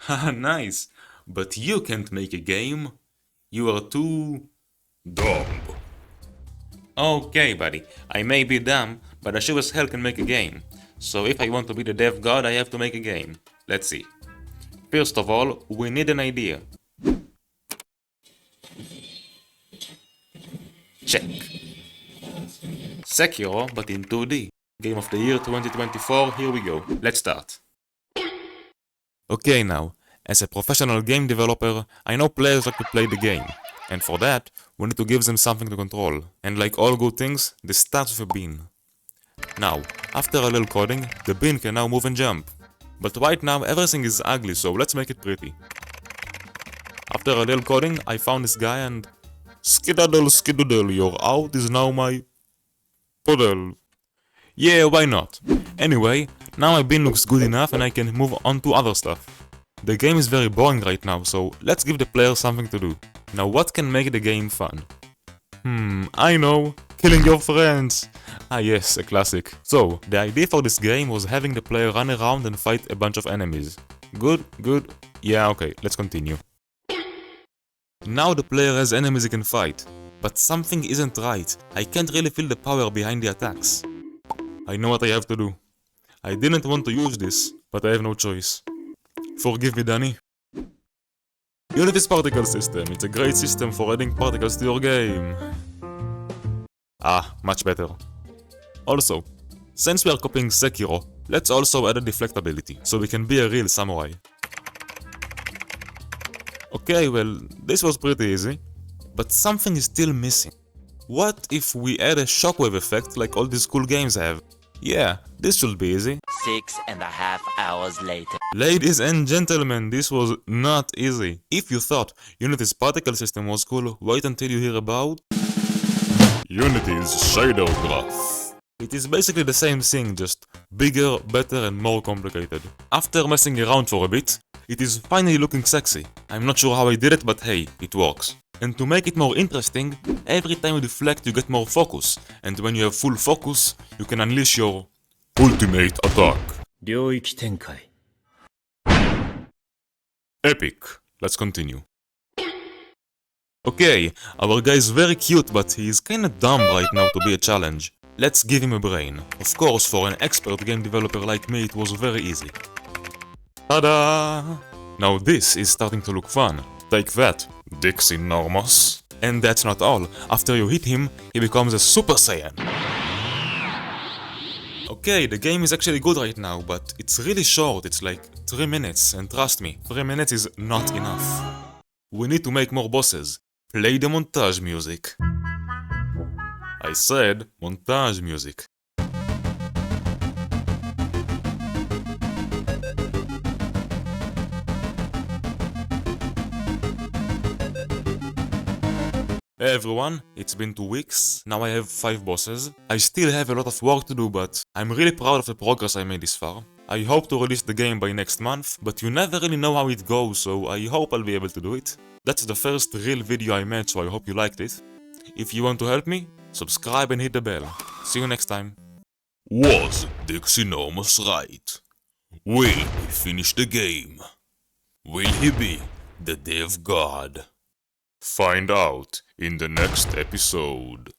Haha, nice. But you can't make a game. You are too dumb. Okay, buddy. I may be dumb, but I sure as hell can make a game. So if I want to be the dev god, I have to make a game. Let's see. First of all, we need an idea. Check. Sekiro, but in 2D. Game of the year 2024, here we go. Let's start. Okay now, as a professional game developer, I know players like to play the game. And for that, we need to give them something to control. And like all good things, this starts with a bean. Now, after a little coding, the bean can now move and jump. But right now everything is ugly, so let's make it pretty. After a little coding, I found this guy and... Skidaddle skidoodle, your out is now my... puddle. Yeah, why not? Anyway, now my bean looks good enough and I can move on to other stuff. The game is very boring right now, so let's give the player something to do. Now what can make the game fun? I know! Killing your friends! Ah yes, a classic. So, the idea for this game was having the player run around and fight a bunch of enemies. Good, good. Yeah, okay, let's continue. Now the player has enemies he can fight. But something isn't right. I can't really feel the power behind the attacks. I know what I have to do. I didn't want to use this, but I have no choice. Forgive me, Danny. Unity's particle system. It's a great system for adding particles to your game. Ah, much better. Also, since we are copying Sekiro, let's also add a deflect ability, so we can be a real samurai. Okay, well, this was pretty easy. But something is still missing. What if we add a shockwave effect like all these cool games have? Yeah, this should be easy. 6.5 hours later. Ladies and gentlemen, this was not easy. If you thought Unity's particle system was cool, wait until you hear about... Unity's shader graph. It is basically the same thing, just bigger, better and more complicated. After messing around for a bit, it is finally looking sexy. I'm not sure how I did it, but hey, it works. And to make it more interesting, every time you deflect you get more focus, and when you have full focus, you can unleash your ultimate attack. 領域展開 Epic. Let's continue. Okay, our guy is very cute, but he is kinda dumb right now to be a challenge. Let's give him a brain. Of course, for an expert game developer like me, it was very easy. Ta-da! Now this is starting to look fun. Take that, Dixie Normos. And that's not all. After you hit him, he becomes a Super Saiyan. Okay, the game is actually good right now, but it's really short. It's like 3 minutes, and trust me, 3 minutes is not enough. We need to make more bosses. Play the montage music. I said montage music. Hey everyone, it's been 2 weeks, now I have 5 bosses. I still have a lot of work to do, but I'm really proud of the progress I made this far. I hope to release the game by next month, but you never really know how it goes, so I hope I'll be able to do it. That's the first real video I made, so I hope you liked it. If you want to help me, subscribe and hit the bell. See you next time. Was Dixie Normos right? Will he finish the game? Will he be the dev god? Find out in the next episode.